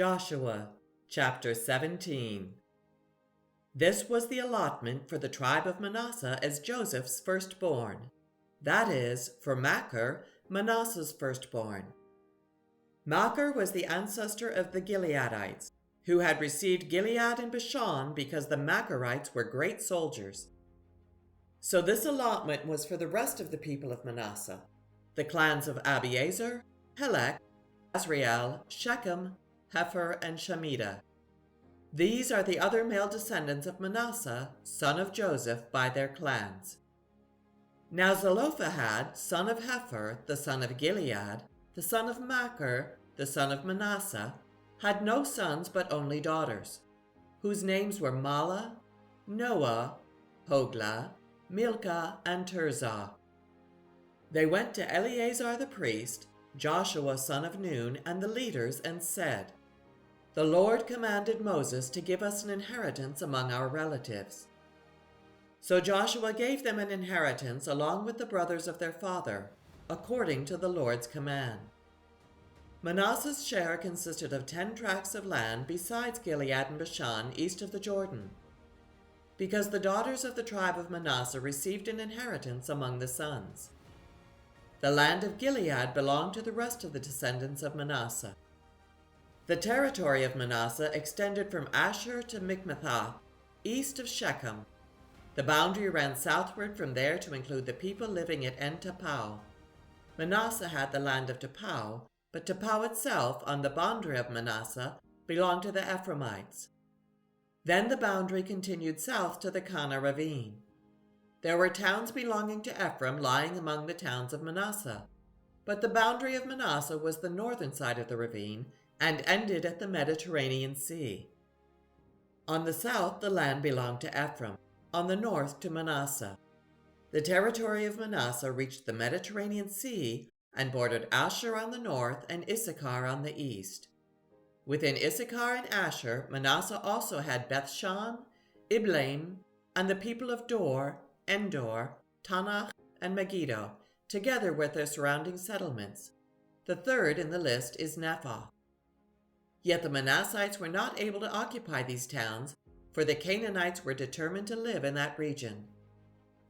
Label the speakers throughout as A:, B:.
A: Joshua chapter 17. This was the allotment for the tribe of Manasseh as Joseph's firstborn, that is, for Machir, Manasseh's firstborn. Machir was the ancestor of the Gileadites, who had received Gilead and Bashan because the Machirites were great soldiers. So this allotment was for the rest of the people of Manasseh, the clans of Abiezer, Helek, Azriel, Shechem, Hepher, and Shemida. These are the other male descendants of Manasseh, son of Joseph, by their clans. Now Zelophehad, son of Hepher, the son of Gilead, the son of Machir, the son of Manasseh, had no sons but only daughters, whose names were Mahlah, Noah, Hoglah, Milcah, and Tirzah. They went to Eleazar the priest, Joshua son of Nun, and the leaders, and said, "The Lord commanded Moses to give us an inheritance among our relatives." So Joshua gave them an inheritance along with the brothers of their father, according to the Lord's command. Manasseh's share consisted of 10 tracts of land besides Gilead and Bashan east of the Jordan, because the daughters of the tribe of Manasseh received an inheritance among the sons. The land of Gilead belonged to the rest of the descendants of Manasseh. The territory of Manasseh extended from Asher to Michmethah, east of Shechem. The boundary ran southward from there to include the people living at En-Tapau. Manasseh had the land of Tapau, but Tapau itself, on the boundary of Manasseh, belonged to the Ephraimites. Then the boundary continued south to the Kana ravine. There were towns belonging to Ephraim lying among the towns of Manasseh, but the boundary of Manasseh was the northern side of the ravine and ended at the Mediterranean Sea. On the south the land belonged to Ephraim, on the north to Manasseh. The territory of Manasseh reached the Mediterranean Sea and bordered Asher on the north and Issachar on the east. Within Issachar and Asher, Manasseh also had Bethshan, Ibleam, and the people of Dor, Endor, Tanach, and Megiddo, together with their surrounding settlements. The third in the list is Nepha. Yet the Manassites were not able to occupy these towns, for the Canaanites were determined to live in that region.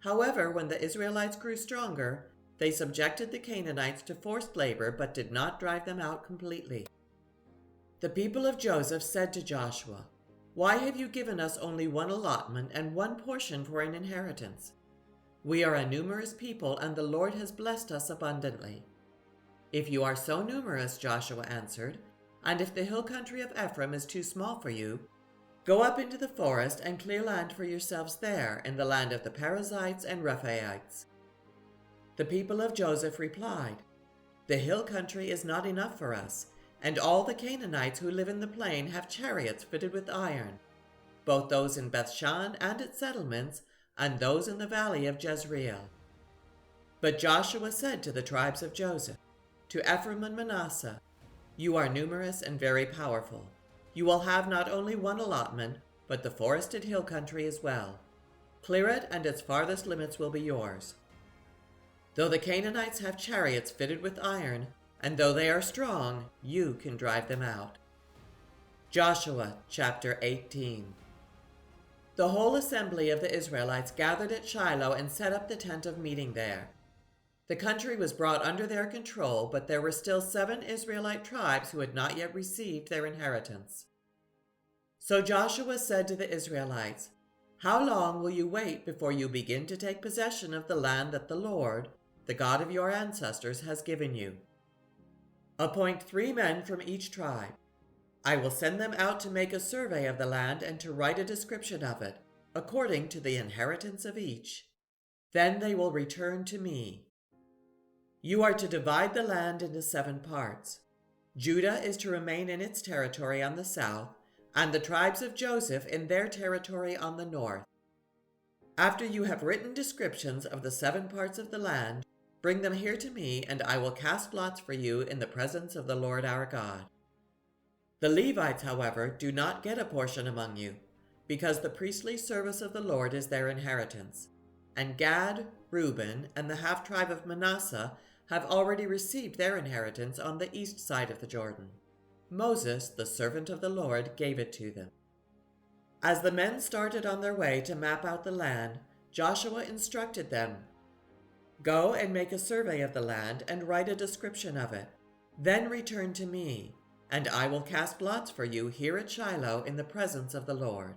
A: However, when the Israelites grew stronger, they subjected the Canaanites to forced labor but did not drive them out completely. The people of Joseph said to Joshua, "Why have you given us only one allotment and one portion for an inheritance? We are a numerous people, and the Lord has blessed us abundantly." "If you are so numerous," Joshua answered, "and if the hill country of Ephraim is too small for you, go up into the forest and clear land for yourselves there in the land of the Perizzites and Rephaites." The people of Joseph replied, "The hill country is not enough for us, and all the Canaanites who live in the plain have chariots fitted with iron, both those in Bethshan and its settlements, and those in the valley of Jezreel." But Joshua said to the tribes of Joseph, to Ephraim and Manasseh, "You are numerous and very powerful. You will have not only one allotment, but the forested hill country as well. Clear it, and its farthest limits will be yours. Though the Canaanites have chariots fitted with iron, and though they are strong, you can drive them out." Joshua chapter 18. The whole assembly of the Israelites gathered at Shiloh and set up the tent of meeting there. The country was brought under their control, but there were still 7 Israelite tribes who had not yet received their inheritance. So Joshua said to the Israelites, "How long will you wait before you begin to take possession of the land that the Lord, the God of your ancestors, has given you? Appoint 3 men from each tribe. I will send them out to make a survey of the land and to write a description of it, according to the inheritance of each. Then they will return to me. You are to divide the land into 7 parts. Judah is to remain in its territory on the south, and the tribes of Joseph in their territory on the north. After you have written descriptions of the 7 parts of the land, bring them here to me, and I will cast lots for you in the presence of the Lord our God. The Levites, however, do not get a portion among you, because the priestly service of the Lord is their inheritance, and Gad, Reuben, and the half-tribe of Manasseh have already received their inheritance on the east side of the Jordan. Moses, the servant of the Lord, gave it to them. As the men started on their way to map out the land, Joshua instructed them, "Go and make a survey of the land and write a description of it. Then return to me, and I will cast lots for you here at Shiloh in the presence of the Lord."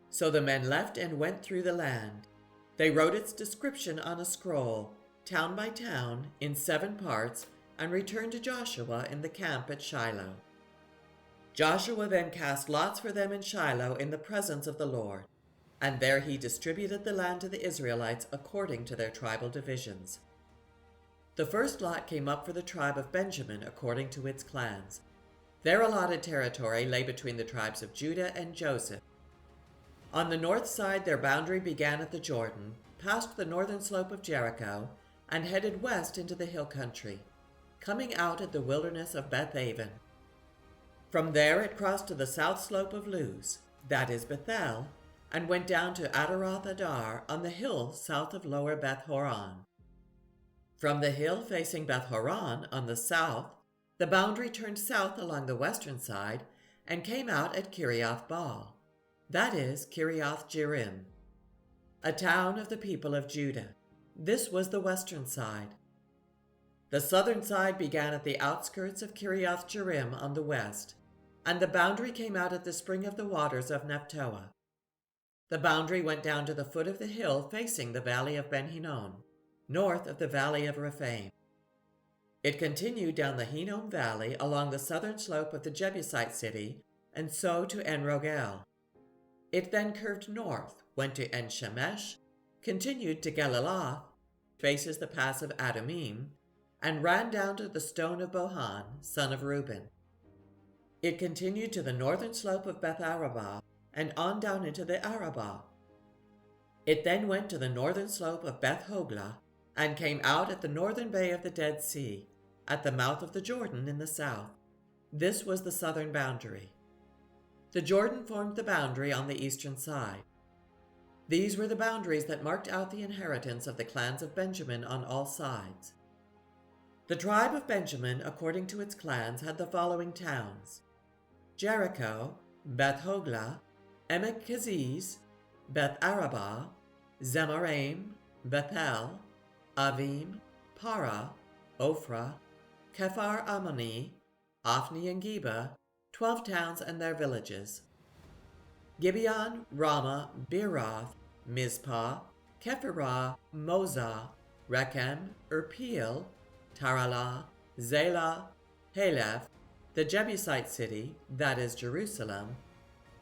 A: So the men left and went through the land. They wrote its description on a scroll, town by town, in 7 parts, and returned to Joshua in the camp at Shiloh. Joshua then cast lots for them in Shiloh in the presence of the Lord, and there he distributed the land to the Israelites according to their tribal divisions. The first lot came up for the tribe of Benjamin according to its clans. Their allotted territory lay between the tribes of Judah and Joseph. On the north side, their boundary began at the Jordan, passed the northern slope of Jericho, and headed west into the hill country, coming out at the wilderness of Beth-aven. From there it crossed to the south slope of Luz, that is Bethel, and went down to Adaroth Adar on the hill south of lower Beth-horon. From the hill facing Beth-horon on the south, the boundary turned south along the western side and came out at Kiriath Baal, that is Kiriath Jearim, a town of the people of Judah. This was the western side. The southern side began at the outskirts of Kiriath Jearim on the west, and the boundary came out at the spring of the waters of Nephtoah. The boundary went down to the foot of the hill facing the valley of Ben Hinnom, north of the valley of Rephaim. It continued down the Hinnom Valley along the southern slope of the Jebusite city, and so to En-Rogel. It then curved north, went to En-Shemesh, continued to Geliloth, faces the pass of Adumim, and ran down to the stone of Bohan, son of Reuben. It continued to the northern slope of Beth-arabah and on down into the Arabah. It then went to the northern slope of Beth-hoglah and came out at the northern bay of the Dead Sea, at the mouth of the Jordan in the south. This was the southern boundary. The Jordan formed the boundary on the eastern side. These were the boundaries that marked out the inheritance of the clans of Benjamin on all sides. The tribe of Benjamin, according to its clans, had the following towns: Jericho, Beth-hoglah, Emek-keziz, Beth-arabah, Zemaraim, Bethel, Avim, Para, Ophrah, Kephar Ammoni, Ophni and Geba, 12 towns and their villages. Gibeon, Ramah, Beeroth, Mizpah, Kephirah, Mozah, Rechem, Irpeel, Taralah, Zelah, Haleph, the Jebusite city, that is Jerusalem,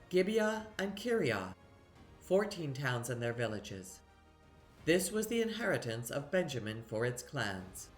A: Gibeah and Kiriath, 14 towns and their villages. This was the inheritance of Benjamin for its clans.